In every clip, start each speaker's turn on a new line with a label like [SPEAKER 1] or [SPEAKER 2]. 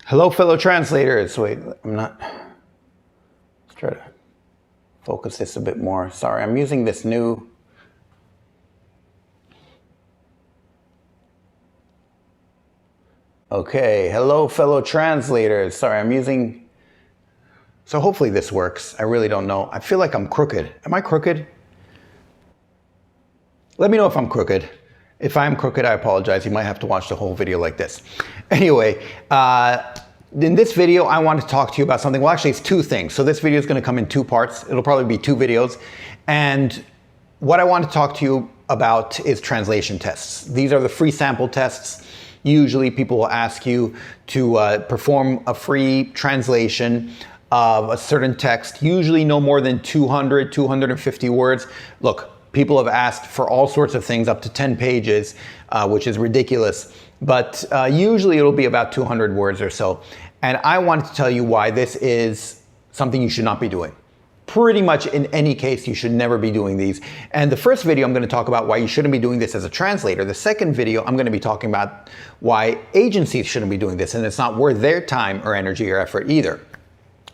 [SPEAKER 1] Hello, fellow translators. Wait, let's try to focus this a bit more. Sorry, I'm using this new. Okay, hello, fellow translators. Sorry, so hopefully this works. I really don't know. I feel like I'm crooked. Am I crooked? Let me know if I'm crooked. If I'm crooked, I apologize. You might have to watch the whole video like this. Anyway, in this video, I want to talk to you about something. Well, actually, it's two things. So this video is going to come in two parts. It'll probably be two videos. And what I want to talk to you about is translation tests. These are the free sample tests. Usually people will ask you to perform a free translation of a certain text, usually no more than 200, 250 words. Look, people have asked for all sorts of things up to 10 pages, which is ridiculous. But usually it'll be about 200 words or so. And I wanted to tell you why this is something you should not be doing. Pretty much in any case, you should never be doing these. And the first video, I'm going to talk about why you shouldn't be doing this as a translator. The second video, I'm going to be talking about why agencies shouldn't be doing this. And it's not worth their time or energy or effort either.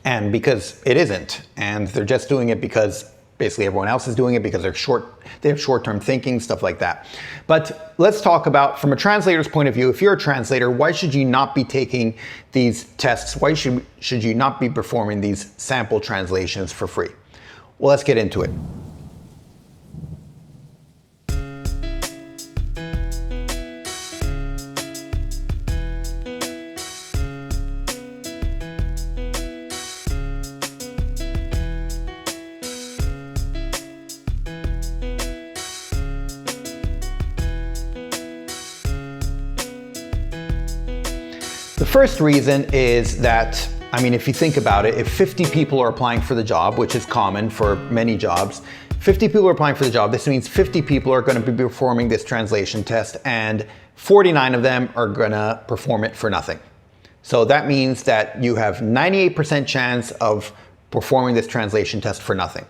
[SPEAKER 1] And because it isn't. And they're just doing it because basically everyone else is doing it because they have short-term thinking, stuff like that. But let's talk about, from a translator's point of view, if you're a translator, why should you not be taking these tests? Why should you not be performing these sample translations for free? Well, let's get into it. The first reason is that, if you think about it, if 50 people are applying for the job, which is common for many jobs, 50 people are applying for the job, this means 50 people are going to be performing this translation test and 49 of them are going to perform it for nothing. So that means that you have 98% chance of performing this translation test for nothing.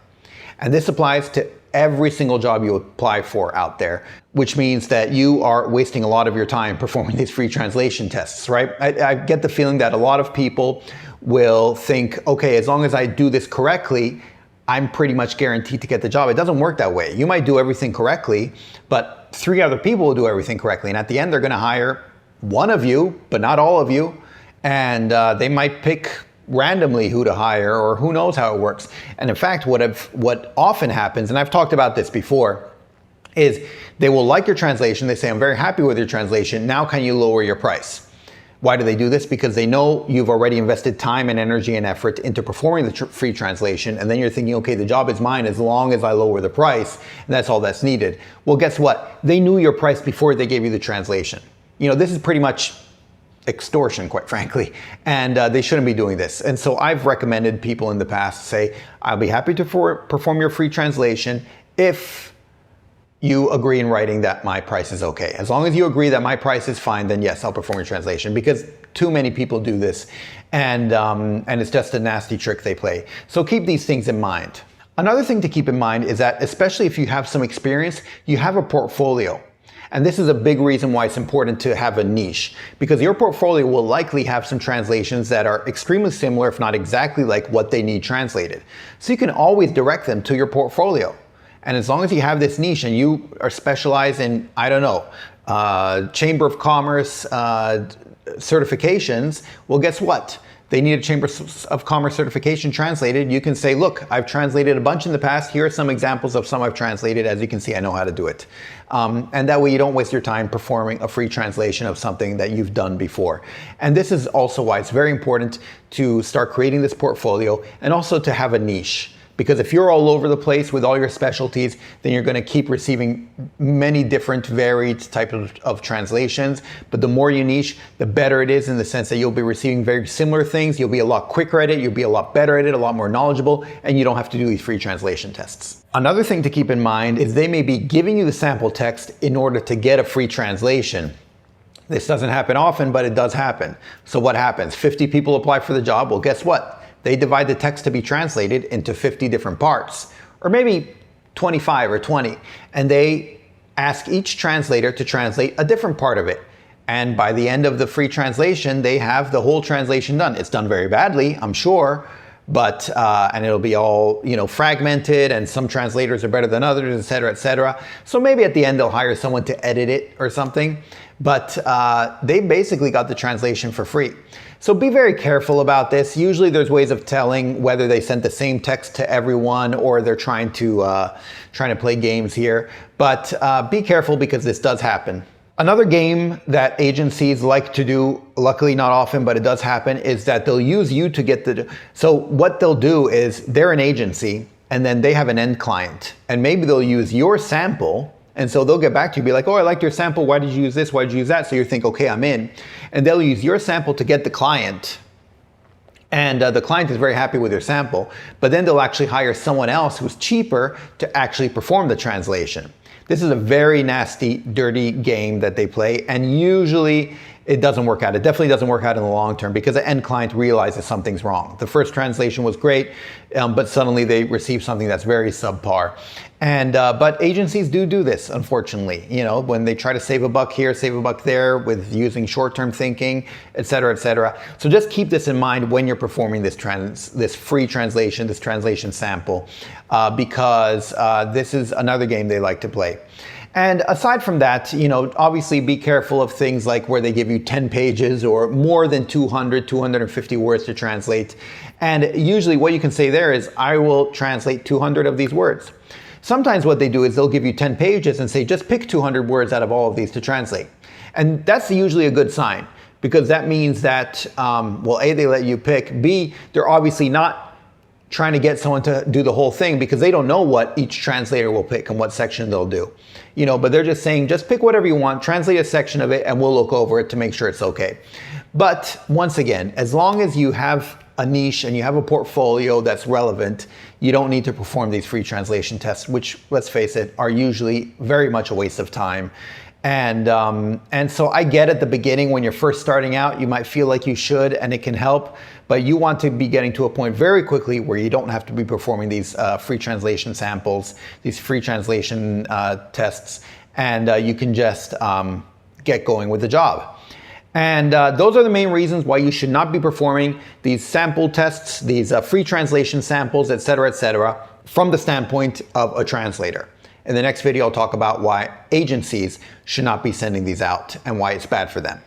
[SPEAKER 1] And this applies to every single job you apply for out there, which means that you are wasting a lot of your time performing these free translation tests, right? I get the feeling that a lot of people will think, okay, as long as I do this correctly, I'm pretty much guaranteed to get the job. It doesn't work that way. You might do everything correctly, but 3 other people will do everything correctly. And at the end, they're going to hire one of you, but not all of you. And they might pick randomly who to hire, or who knows how it works. And in fact, what often happens, and I've talked about this before, is they will like your translation. They say, I'm very happy with your translation. Now can you lower your price? Why do they do this? Because they know you've already invested time and energy and effort into performing the free translation. And then you're thinking, okay, the job is mine as long as I lower the price. And that's all that's needed. Well, guess what? They knew your price before they gave you the translation. This is pretty much extortion, quite frankly, and they shouldn't be doing this. And so I've recommended people in the past say, I'll be happy to perform your free translation if you agree in writing that my price is okay. As long as you agree that my price is fine, then yes, I'll perform your translation, because too many people do this, and it's just a nasty trick they play. So keep these things in mind. Another thing to keep in mind is that, especially if you have some experience, you have a portfolio. And this is a big reason why it's important to have a niche, because your portfolio will likely have some translations that are extremely similar, if not exactly like what they need translated. So you can always direct them to your portfolio. And as long as you have this niche and you are specialized in, I don't know, Chamber of Commerce certifications, well, guess what? They need a Chamber of Commerce certification translated. You can say, look, I've translated a bunch in the past. Here are some examples of some I've translated. As you can see, I know how to do it. And that way you don't waste your time performing a free translation of something that you've done before. And this is also why it's very important to start creating this portfolio, and also to have a niche. Because if you're all over the place with all your specialties, then you're going to keep receiving many different varied types of translations. But the more you niche, the better it is, in the sense that you'll be receiving very similar things. You'll be a lot quicker at it. You'll be a lot better at it, a lot more knowledgeable, and you don't have to do these free translation tests. Another thing to keep in mind is they may be giving you the sample text in order to get a free translation. This doesn't happen often, but it does happen. So what happens? 50 people apply for the job. Well, guess what? They divide the text to be translated into 50 different parts, or maybe 25 or 20, and they ask each translator to translate a different part of it. And by the end of the free translation, they have the whole translation done. It's done very badly, I'm sure, but and it'll be all, you know, fragmented, and some translators are better than others, et cetera, et cetera. So maybe at the end they'll hire someone to edit it or something, but they basically got the translation for free. So be very careful about this. Usually there's ways of telling whether they sent the same text to everyone or they're trying to play games here. But be careful, because this does happen. Another game that agencies like to do, luckily not often, but it does happen, is that they'll use you to get the... So what they'll do is they're an agency and then they have an end client, and maybe they'll use your sample. And so they'll get back to you, be like, oh, I liked your sample. Why did you use this? Why did you use that? So you think, okay, I'm in. And they'll use your sample to get the client. And the client is very happy with your sample, but then they'll actually hire someone else who's cheaper to actually perform the translation. This is a very nasty, dirty game that they play, and usually it doesn't work out. It definitely doesn't work out in the long term, because the end client realizes something's wrong. The first translation was great, but suddenly they receive something that's very subpar. And but agencies do this, unfortunately. You know, when they try to save a buck here, save a buck there, with using short-term thinking, et cetera, et cetera. So just keep this in mind when you're performing this free translation, this translation sample, because this is another game they like to play. And aside from that, you know, obviously be careful of things like where they give you 10 pages or more than 200, 250 words to translate. And usually what you can say there is, I will translate 200 of these words. Sometimes what they do is they'll give you 10 pages and say, just pick 200 words out of all of these to translate. And that's usually a good sign, because that means that, well, A, they let you pick, B, they're obviously not trying to get someone to do the whole thing, because they don't know what each translator will pick and what section they'll do. You know, but they're just saying, just pick whatever you want, translate a section of it, and we'll look over it to make sure it's okay. But once again, as long as you have a niche and you have a portfolio that's relevant, you don't need to perform these free translation tests, which, let's face it, are usually very much a waste of time. And so I get at the beginning, when you're first starting out, you might feel like you should, and it can help, but you want to be getting to a point very quickly where you don't have to be performing these free translation samples, these free translation tests, and you can just get going with the job. And those are the main reasons why you should not be performing these sample tests, these free translation samples, et cetera, from the standpoint of a translator. In the next video, I'll talk about why agencies should not be sending these out and why it's bad for them.